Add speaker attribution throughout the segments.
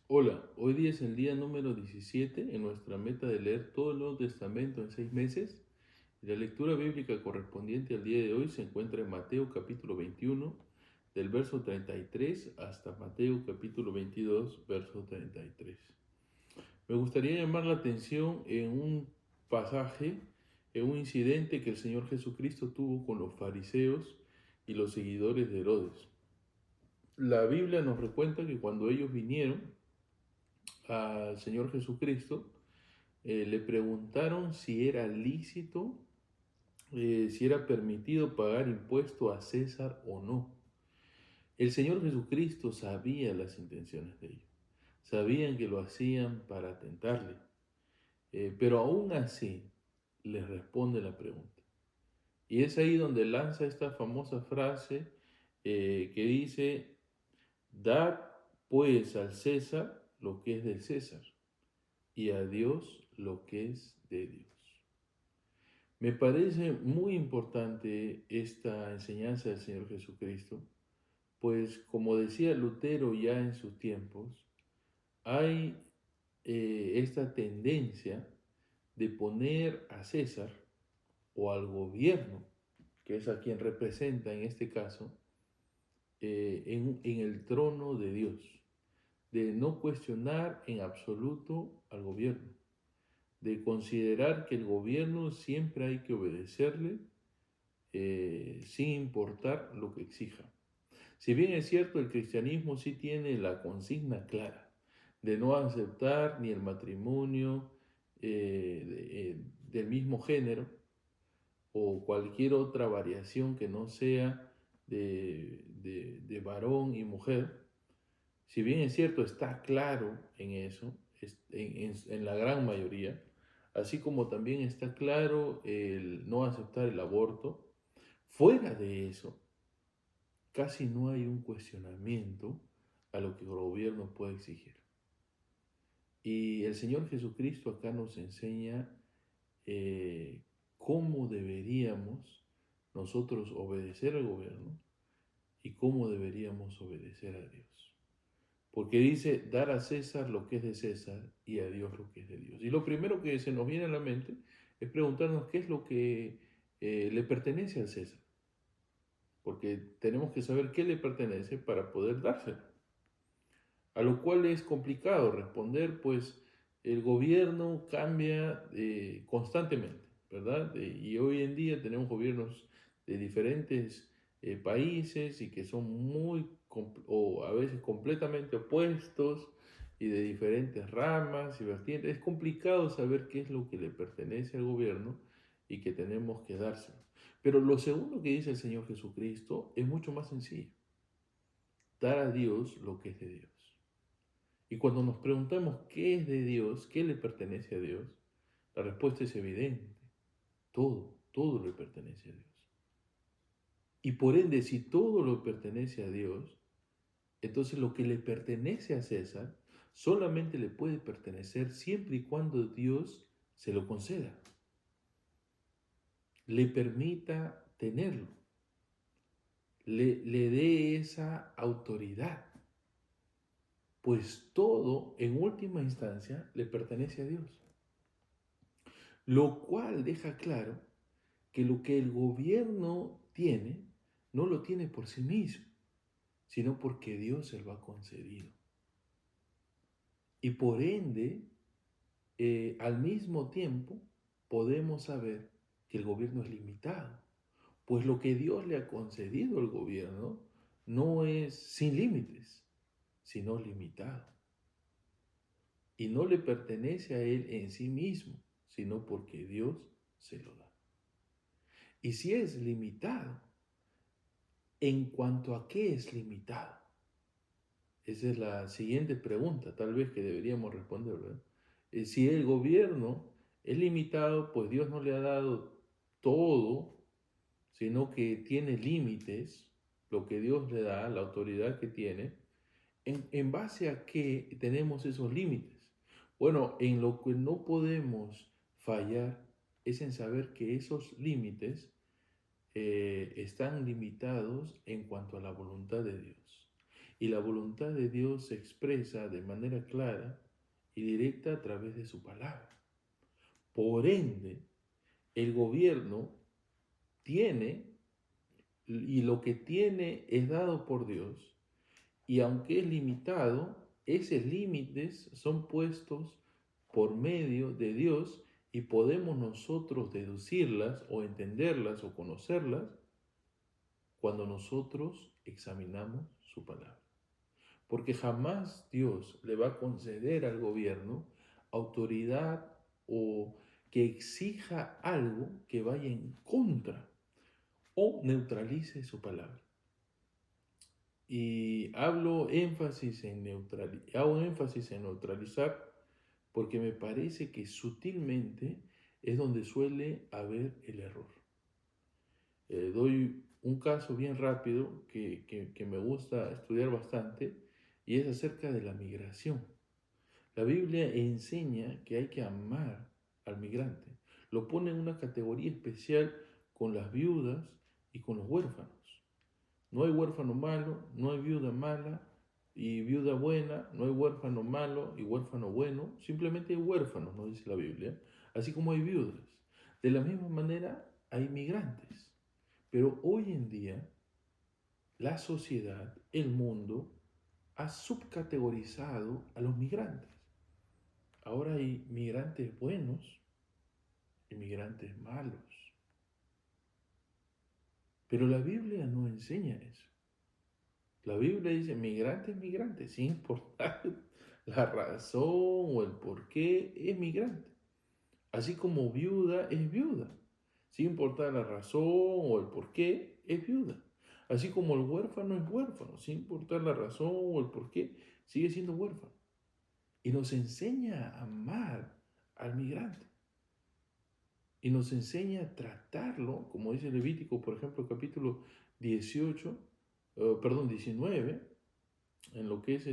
Speaker 1: Hola, hoy día es el día número 17 en nuestra meta de leer todo el Nuevo Testamento en 6 meses. Y la lectura bíblica correspondiente al día de hoy se encuentra en Mateo capítulo 21, del verso 33 hasta Mateo capítulo 22, verso 33. Me gustaría llamar la atención en un pasaje, en un incidente que el Señor Jesucristo tuvo con los fariseos y los seguidores de Herodes. La Biblia nos recuenta que cuando ellos vinieron al Señor Jesucristo, le preguntaron si era lícito, si era permitido pagar impuesto a César o no. El Señor Jesucristo sabía las intenciones de ellos, sabían que lo hacían para tentarle, pero aún así les responde la pregunta. Y es ahí donde lanza esta famosa frase que dice, dad pues al César lo que es del César y a Dios lo que es de Dios. Me parece muy importante esta enseñanza del Señor Jesucristo, pues como decía Lutero ya en sus tiempos, hay esta tendencia de poner a César o al gobierno, que es a quien representa en este caso, en el trono de Dios, de no cuestionar en absoluto al gobierno, de considerar que el gobierno siempre hay que obedecerle sin importar lo que exija. Si bien es cierto, el cristianismo sí tiene la consigna clara de no aceptar ni el matrimonio del mismo género o cualquier otra variación que no sea de varón y mujer, si bien es cierto, está claro en eso, en la gran mayoría, así como también está claro el no aceptar el aborto, fuera de eso, casi no hay un cuestionamiento a lo que el gobierno puede exigir. Y el Señor Jesucristo acá nos enseña eh, cómo deberíamos nosotros obedecer al gobierno y cómo deberíamos obedecer a Dios. Porque dice, dar a César lo que es de César y a Dios lo que es de Dios. Y lo primero que se nos viene a la mente es preguntarnos qué es lo que le pertenece al César. Porque tenemos que saber qué le pertenece para poder dárselo. A lo cual es complicado responder, pues el gobierno cambia constantemente, ¿verdad? Y hoy en día tenemos gobiernos de diferentes países y que son muy, o a veces completamente opuestos y de diferentes ramas y vertientes. Es complicado saber qué es lo que le pertenece al gobierno y que tenemos que dárselo. Pero lo segundo que dice el Señor Jesucristo es mucho más sencillo. Dar a Dios lo que es de Dios. Y cuando nos preguntamos qué es de Dios, qué le pertenece a Dios, la respuesta es evidente. Todo le pertenece a Dios. Y por ende, si todo le pertenece a Dios, entonces lo que le pertenece a César solamente le puede pertenecer siempre y cuando Dios se lo conceda, le permita tenerlo, le dé esa autoridad. Pues todo, en última instancia, le pertenece a Dios. Lo cual deja claro que lo que el gobierno tiene, no lo tiene por sí mismo, sino porque Dios se lo ha concedido. Y por ende, al mismo tiempo, podemos saber que el gobierno es limitado, pues lo que Dios le ha concedido al gobierno no es sin límites, sino limitado. Y no le pertenece a él en sí mismo, sino porque Dios se lo da. Y si es limitado, ¿en cuanto a qué es limitado? Esa es la siguiente pregunta, tal vez que deberíamos responder, ¿verdad? Si el gobierno es limitado, pues Dios no le ha dado todo, sino que tiene límites, lo que Dios le da, la autoridad que tiene, ¿en base a qué tenemos esos límites? Bueno, en lo que no podemos fallar es en saber que esos límites están limitados en cuanto a la voluntad de Dios. Y la voluntad de Dios se expresa de manera clara y directa a través de su palabra. Por ende, el gobierno tiene, y lo que tiene es dado por Dios, y aunque es limitado, esos límites son puestos por medio de Dios y podemos nosotros deducirlas o entenderlas o conocerlas cuando nosotros examinamos su palabra. Porque jamás Dios le va a conceder al gobierno autoridad o que exija algo que vaya en contra o neutralice su palabra. Y hago énfasis en neutralizar porque me parece que sutilmente es donde suele haber el error. Doy un caso bien rápido que me gusta estudiar bastante y es acerca de la migración. La Biblia enseña que hay que amar al migrante. Lo pone en una categoría especial con las viudas y con los huérfanos. No hay huérfano malo, no hay viuda mala y viuda buena, no hay huérfano malo y huérfano bueno, simplemente hay huérfanos, no dice la Biblia, así como hay viudas. De la misma manera hay migrantes. Pero hoy en día la sociedad, el mundo, ha subcategorizado a los migrantes. Ahora hay migrantes buenos y migrantes malos. Pero la Biblia no enseña eso. La Biblia dice migrante es migrante, sin importar la razón o el por qué es migrante. Así como viuda es viuda, sin importar la razón o el por qué es viuda. Así como el huérfano es huérfano, sin importar la razón o el por qué, sigue siendo huérfano. Y nos enseña a amar al migrante. Y nos enseña a tratarlo, como dice Levítico, por ejemplo, capítulo 19, en lo que es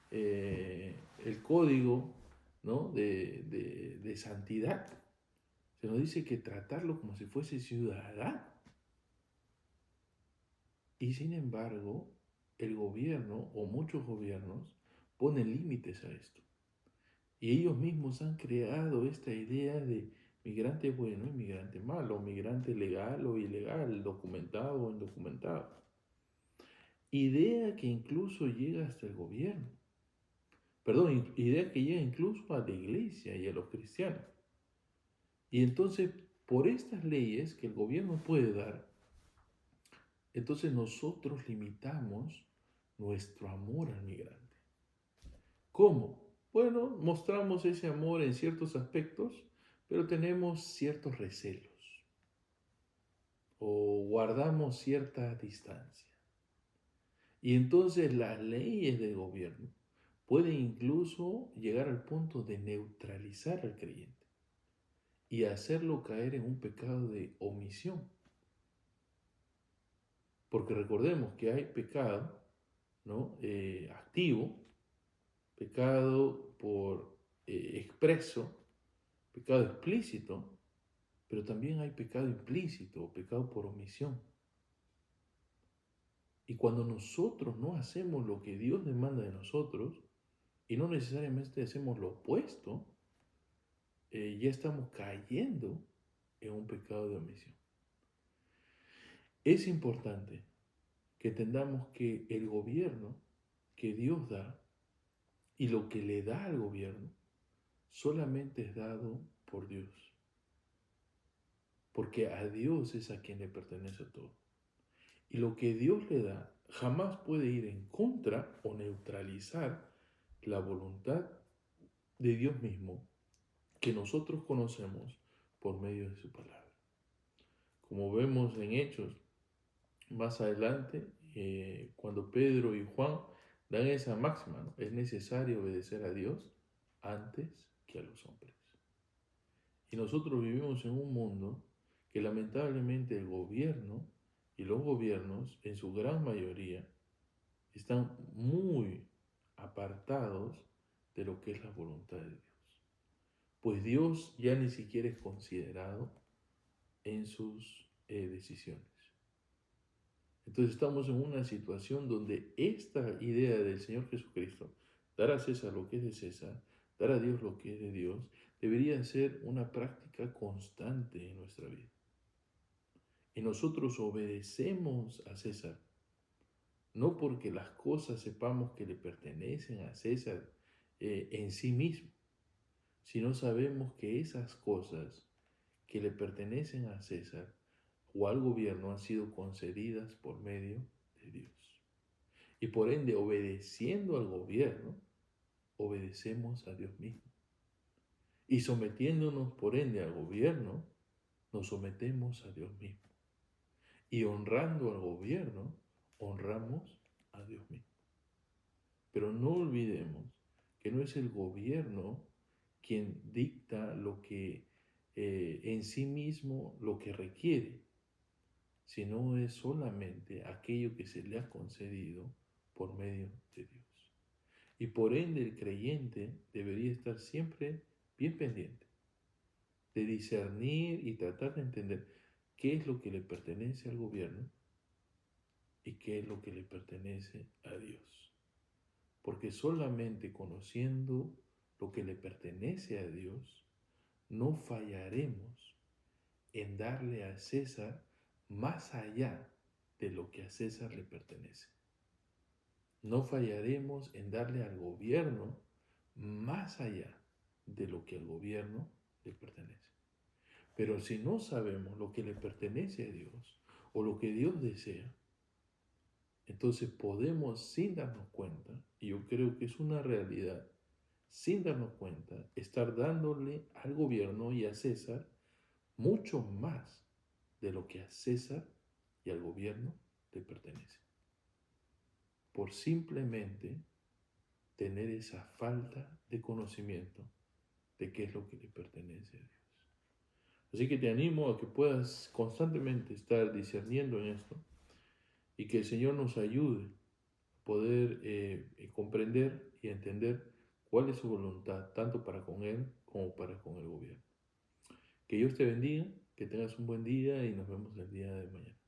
Speaker 1: el código, ¿no? de santidad. Se nos dice que tratarlo como si fuese ciudadano. Y sin embargo, el gobierno o muchos gobiernos ponen límites a esto. Y ellos mismos han creado esta idea de migrante bueno y migrante malo, migrante legal o ilegal, documentado o indocumentado. Idea que incluso llega hasta el gobierno. Perdón, idea que llega incluso a la iglesia y a los cristianos. Y entonces, por estas leyes que el gobierno puede dar, entonces nosotros limitamos nuestro amor al migrante. ¿Cómo? Bueno, mostramos ese amor en ciertos aspectos, pero tenemos ciertos recelos o guardamos cierta distancia. Y entonces las leyes del gobierno pueden incluso llegar al punto de neutralizar al creyente y hacerlo caer en un pecado de omisión. Porque recordemos que hay pecado, ¿no? Activo, pecado por expreso, pecado explícito, pero también hay pecado implícito o pecado por omisión. Y cuando nosotros no hacemos lo que Dios demanda de nosotros, y no necesariamente hacemos lo opuesto, ya estamos cayendo en un pecado de omisión. Es importante que entendamos que el gobierno que Dios da y lo que le da al gobierno solamente es dado por Dios. Porque a Dios es a quien le pertenece todo. Y lo que Dios le da jamás puede ir en contra o neutralizar la voluntad de Dios mismo que nosotros conocemos por medio de su palabra. Como vemos en Hechos, más adelante, cuando Pedro y Juan dan esa máxima, ¿no? Es necesario obedecer a Dios antes que a los hombres. Y nosotros vivimos en un mundo que lamentablemente el gobierno y los gobiernos, en su gran mayoría, están muy apartados de lo que es la voluntad de Dios. Pues Dios ya ni siquiera es considerado en sus decisiones. Entonces estamos en una situación donde esta idea del Señor Jesucristo, dar a César lo que es de César, dar a Dios lo que es de Dios, debería ser una práctica constante en nuestra vida. Y nosotros obedecemos a César, no porque las cosas sepamos que le pertenecen a César en sí mismo, sino sabemos que esas cosas que le pertenecen a César o al gobierno han sido concedidas por medio de Dios. Y por ende, obedeciendo al gobierno, obedecemos a Dios mismo. Y sometiéndonos por ende al gobierno, nos sometemos a Dios mismo. Y honrando al gobierno, honramos a Dios mismo. Pero no olvidemos que no es el gobierno quien dicta lo que en sí mismo lo que requiere, sino es solamente aquello que se le ha concedido por medio de Dios. Y por ende el creyente debería estar siempre bien pendiente de discernir y tratar de entender qué es lo que le pertenece al gobierno y qué es lo que le pertenece a Dios. Porque solamente conociendo lo que le pertenece a Dios, no fallaremos en darle a César más allá de lo que a César le pertenece. No fallaremos en darle al gobierno más allá de lo que al gobierno le pertenece. Pero si no sabemos lo que le pertenece a Dios o lo que Dios desea, entonces podemos, sin darnos cuenta, y yo creo que es una realidad, sin darnos cuenta, estar dándole al gobierno y a César mucho más de lo que a César y al gobierno le pertenece. Por simplemente tener esa falta de conocimiento de qué es lo que le pertenece a Dios. Así que te animo a que puedas constantemente estar discerniendo en esto y que el Señor nos ayude a poder comprender y entender cuál es su voluntad, tanto para con Él como para con el gobierno. Que Dios te bendiga, que tengas un buen día y nos vemos el día de mañana.